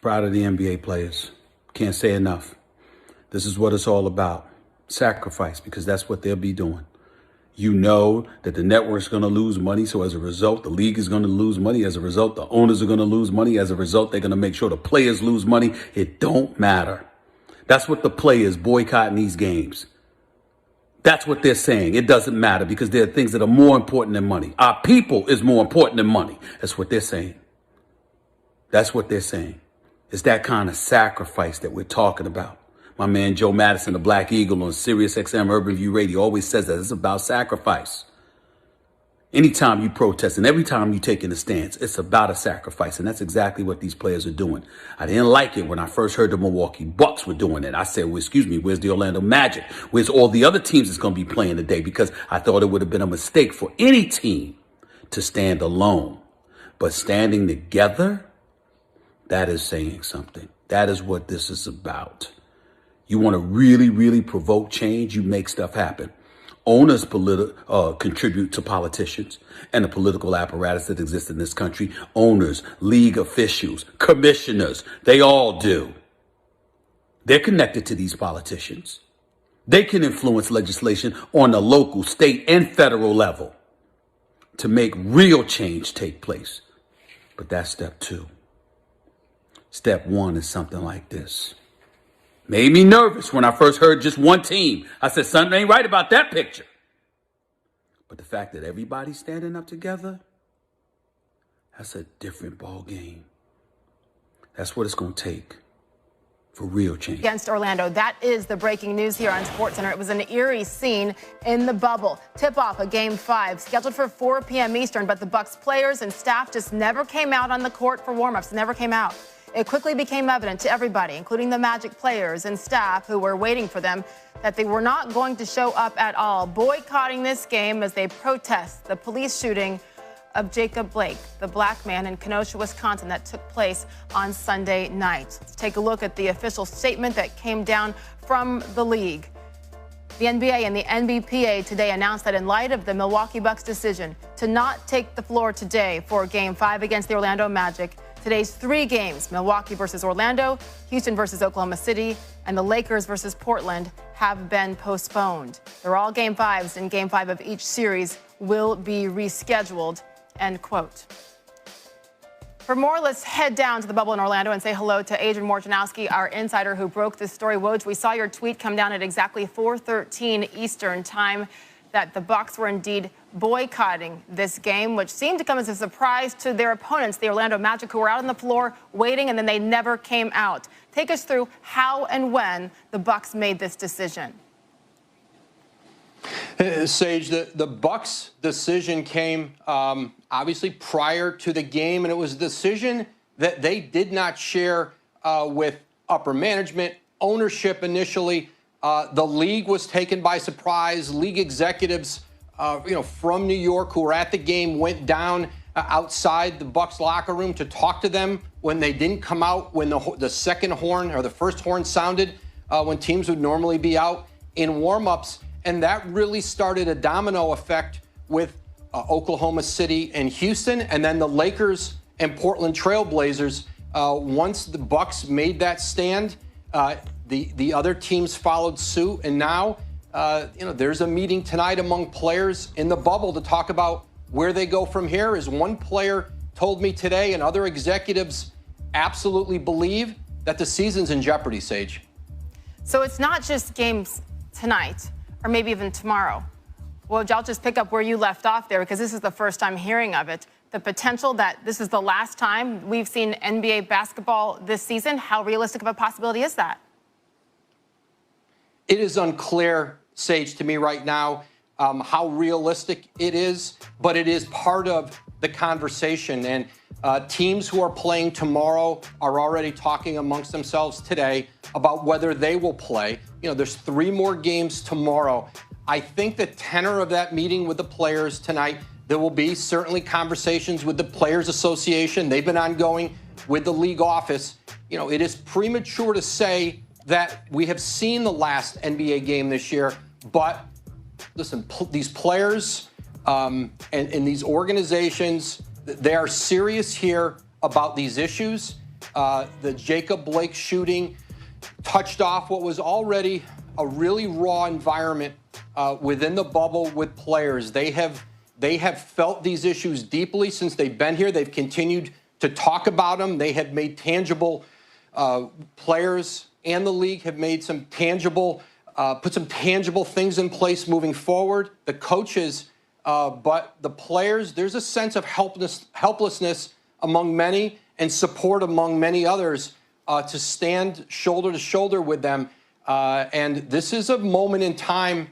Proud of the NBA players. Can't say enough. This is what it's all about. Sacrifice, because that's what they'll be doing. You know that the network's going to lose money. So as a result, the league is going to lose money. As a result, the owners are going to lose money. As a result, they're going to make sure the players lose money. It don't matter. That's what the players boycotting these games. That's what they're saying. It doesn't matter because there are things that are more important than money. Our people is more important than money. That's what they're saying. That's what they're saying. It's that kind of sacrifice that we're talking about. My man Joe Madison, the Black Eagle on Sirius XM Urban View Radio, always says that it's about sacrifice. Anytime you protest and every time you take in a stance, it's about a sacrifice. And that's exactly what these players are doing. I didn't like it when I first heard the Milwaukee Bucks were doing it. I said, well, excuse me, where's the Orlando Magic? Where's all the other teams that's going to be playing today? Because I thought it would have been a mistake for any team to stand alone. But standing together, that is saying something. That is what this is about. You want to really, really provoke change, you make stuff happen. Owners contribute to politicians and the political apparatus that exists in this country. Owners, league officials, commissioners, they all do. They're connected to these politicians. They can influence legislation on the local, state, and federal level to make real change take place. But that's step 2. Step 1 is something like this. Made me nervous when I first heard just one team. I said, something ain't right about that picture. But the fact that everybody's standing up together, that's a different ball game. That's what it's going to take for real change. Against Orlando, that is the breaking news here on SportsCenter. It was an eerie scene in the bubble. Tip-off of Game 5, scheduled for 4 p.m. Eastern, but the Bucks players and staff just never came out on the court for warm-ups, never came out. It quickly became evident to everybody, including the Magic players and staff who were waiting for them, that they were not going to show up at all, boycotting this game as they protest the police shooting of Jacob Blake, the black man in Kenosha, Wisconsin, that took place on Sunday night. Let's take a look at the official statement that came down from the league. The NBA and the NBPA today announced that in light of the Milwaukee Bucks' decision to not take the floor today for Game 5 against the Orlando Magic, today's 3 games, Milwaukee versus Orlando, Houston versus Oklahoma City, and the Lakers versus Portland, have been postponed. They're all Game 5s, and Game 5 of each series will be rescheduled, end quote. For more, let's head down to the bubble in Orlando and say hello to Adrian Wojnarowski, our insider who broke this story. Woj, we saw your tweet come down at exactly 4:13 Eastern time that the Bucks were indeed boycotting this game, which seemed to come as a surprise to their opponents, the Orlando Magic, who were out on the floor waiting, and then they never came out. Take us through how and when the Bucks made this decision. Sage, the Bucks' decision came obviously prior to the game, and it was a decision that they did not share with upper management, ownership initially. The league was taken by surprise. League executives, from New York who were at the game went down outside the Bucks locker room to talk to them when they didn't come out when the second horn or the first horn sounded when teams would normally be out in warm-ups. And that really started a domino effect with Oklahoma City and Houston, and then the Lakers and Portland Trail Blazers. Once the Bucks made that stand, the other teams followed suit, and now there's a meeting tonight among players in the bubble to talk about where they go from here. As one player told me today, and other executives absolutely believe that the season's in jeopardy, Sage. So it's not just games tonight, or maybe even tomorrow. Well, I'll just pick up where you left off there, because this is the first time hearing of it. The potential that this is the last time we've seen NBA basketball this season. How realistic of a possibility is that? It is unclear, Sage, to me right now how realistic it is, but it is part of the conversation. And teams who are playing tomorrow are already talking amongst themselves today about whether they will play. There's 3 more games tomorrow. I think the tenor of that meeting with the players tonight, there will be certainly conversations with the Players Association. They've been ongoing with the league office. It is premature to say that we have seen the last NBA game this year, but listen, these players and these organizations, they are serious here about these issues. The Jacob Blake shooting touched off what was already a really raw environment within the bubble with players. They have felt these issues deeply since they've been here. They've continued to talk about them. They have made tangible, players and the league have made some tangible, put some tangible things in place moving forward. The coaches, but the players, there's a sense of helplessness among many and support among many others to stand shoulder to shoulder with them. And this is a moment in time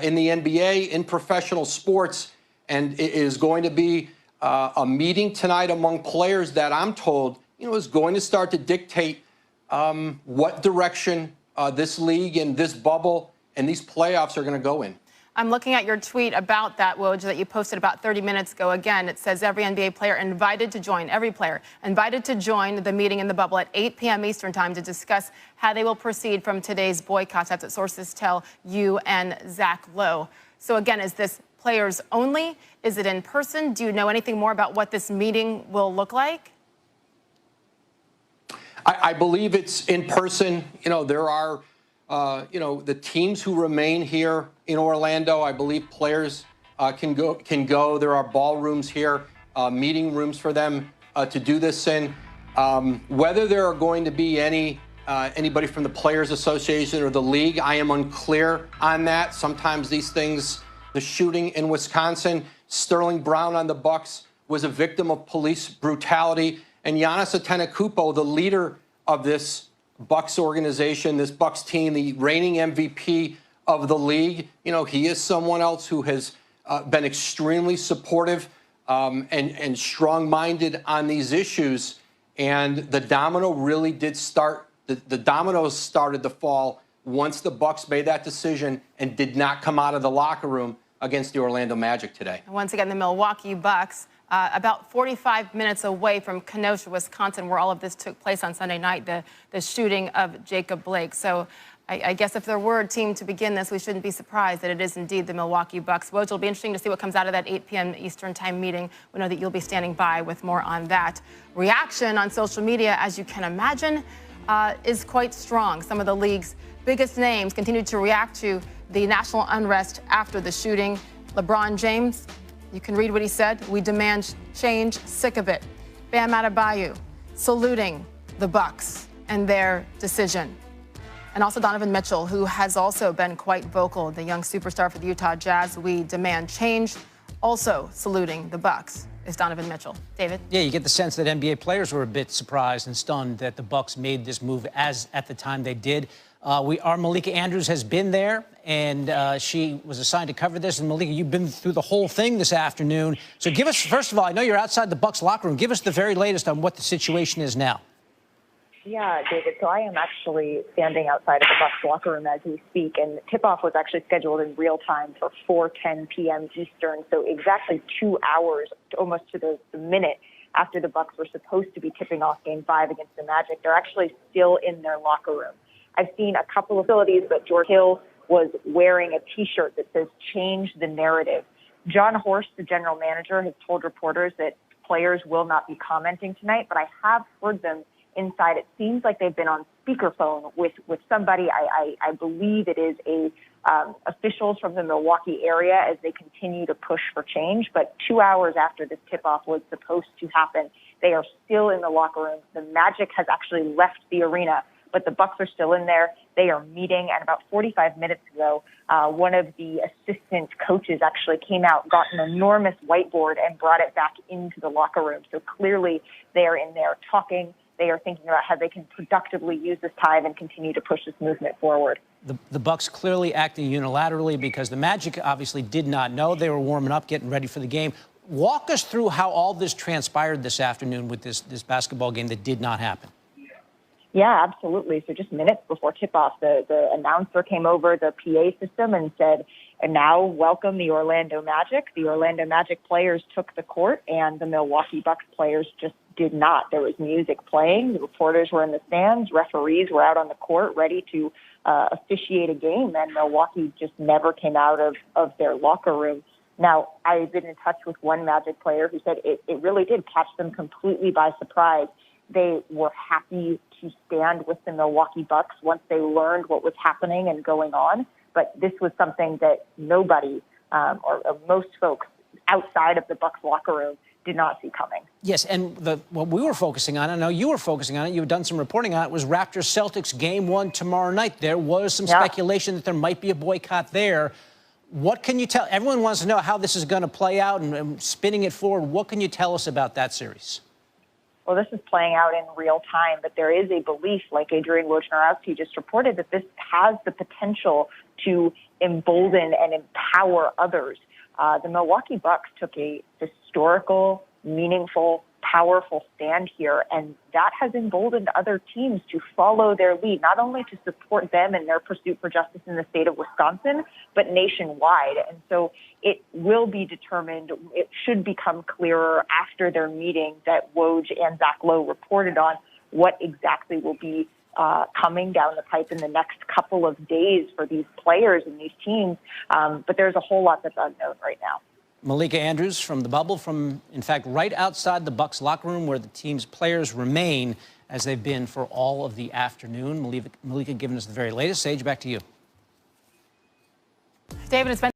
in the NBA, in professional sports, and it is going to be a meeting tonight among players that I'm told, is going to start to dictate what direction this league and this bubble and these playoffs are going to go in. I'm looking at your tweet about that, Woj, that you posted about 30 minutes ago. Again, it says every NBA player invited to join, every player invited to join the meeting in the bubble at 8 p.m. Eastern time to discuss how they will proceed from today's boycott. That's what sources tell you and Zach Lowe. So again, is this players only? Is it in person? Do you know anything more about what this meeting will look like? I believe it's in person. There are, the teams who remain here in Orlando. I believe players can go. There are ballrooms here, meeting rooms for them to do this in. Whether there are going to be anybody from the Players Association or the league, I am unclear on that. Sometimes these things, the shooting in Wisconsin, Sterling Brown on the Bucks was a victim of police brutality. And Giannis Antetokounmpo, the leader of this Bucks organization, this Bucks team, the reigning MVP of the league, he is someone else who has been extremely supportive and strong-minded on these issues. And the domino really did start. The dominoes started to fall once the Bucks made that decision and did not come out of the locker room against the Orlando Magic today. Once again, the Milwaukee Bucks, about 45 minutes away from Kenosha, Wisconsin, where all of this took place on Sunday night, the shooting of Jacob Blake. So I guess if there were a team to begin this, we shouldn't be surprised that it is indeed the Milwaukee Bucks. Woj, it'll be interesting to see what comes out of that 8 p.m. Eastern time meeting. We know that you'll be standing by with more on that. Reaction on social media, as you can imagine, is quite strong. Some of the league's biggest names continue to react to the national unrest after the shooting. LeBron James, you can read what he said. We demand change, sick of it. Bam Adebayo saluting the Bucks and their decision. And also Donovan Mitchell, who has also been quite vocal, the young superstar for the Utah Jazz. We demand change, also saluting the Bucks. Is Donovan Mitchell. David? Yeah, you get the sense that NBA players were a bit surprised and stunned that the Bucks made this move at the time they did. Our Malika Andrews has been there, and she was assigned to cover this. And Malika, you've been through the whole thing this afternoon. So give us, first of all, I know you're outside the Bucks locker room. Give us the very latest on what the situation is now. Yeah, David. So I am actually standing outside of the Bucks locker room as we speak, and tip-off was actually scheduled in real time for 4:10 p.m. Eastern. So exactly 2 hours, almost to the minute, after the Bucks were supposed to be tipping off Game 5 against the Magic. They're actually still in their locker room. I've seen a couple of facilities, but George Hill was wearing a T-shirt that says "Change the Narrative." John Horst, the general manager, has told reporters that players will not be commenting tonight, but I have heard them inside. It seems like they've been on speakerphone with somebody. I believe it is officials from the Milwaukee area as they continue to push for change. But 2 hours after this tip-off was supposed to happen, they are still in the locker room. The Magic has actually left the arena, but the Bucks are still in there. They are meeting, and about 45 minutes ago, one of the assistant coaches actually came out, got an enormous whiteboard, and brought it back into the locker room. So clearly they are in there talking. They are thinking about how they can productively use this time and continue to push this movement forward. The Bucks clearly acting unilaterally because the Magic obviously did not know. They were warming up, getting ready for the game. Walk us through how all this transpired this afternoon with this basketball game that did not happen. Yeah, absolutely. So just minutes before tip-off, the announcer came over the PA system and said, "And now welcome the Orlando Magic." The Orlando Magic players took the court, and the Milwaukee Bucks players just did not. There was music playing. The reporters were in the stands. Referees were out on the court ready to officiate a game, and Milwaukee just never came out of their locker room. Now, I've been in touch with one Magic player who said it really did catch them completely by surprise. they were happy to stand with the Milwaukee Bucks once they learned what was happening and going on. But this was something that nobody or most folks outside of the Bucks locker room did not see coming. Yes, and what we were focusing on, I know you were focusing on it, you've done some reporting on it, was Raptors-Celtics Game 1 tomorrow night. There was some speculation that there might be a boycott there. What can you tell? Everyone wants to know how this is going to play out and spinning it forward. What can you tell us about that series? Well, this is playing out in real time, but there is a belief, like Adrian Wojnarowski just reported, that this has the potential to embolden and empower others. The Milwaukee Bucks took a historical, meaningful, powerful stand here, and that has emboldened other teams to follow their lead, not only to support them in their pursuit for justice in the state of Wisconsin, but nationwide. And so it will be determined, it should become clearer after their meeting that Woj and Zach Lowe reported on what exactly will be coming down the pipe in the next couple of days for these players and these teams. But there's a whole lot that's unknown right now. Malika Andrews from the bubble, from, in fact, right outside the Bucks locker room where the team's players remain as they've been for all of the afternoon. Malika giving us the very latest. Sage, back to you. David, it's been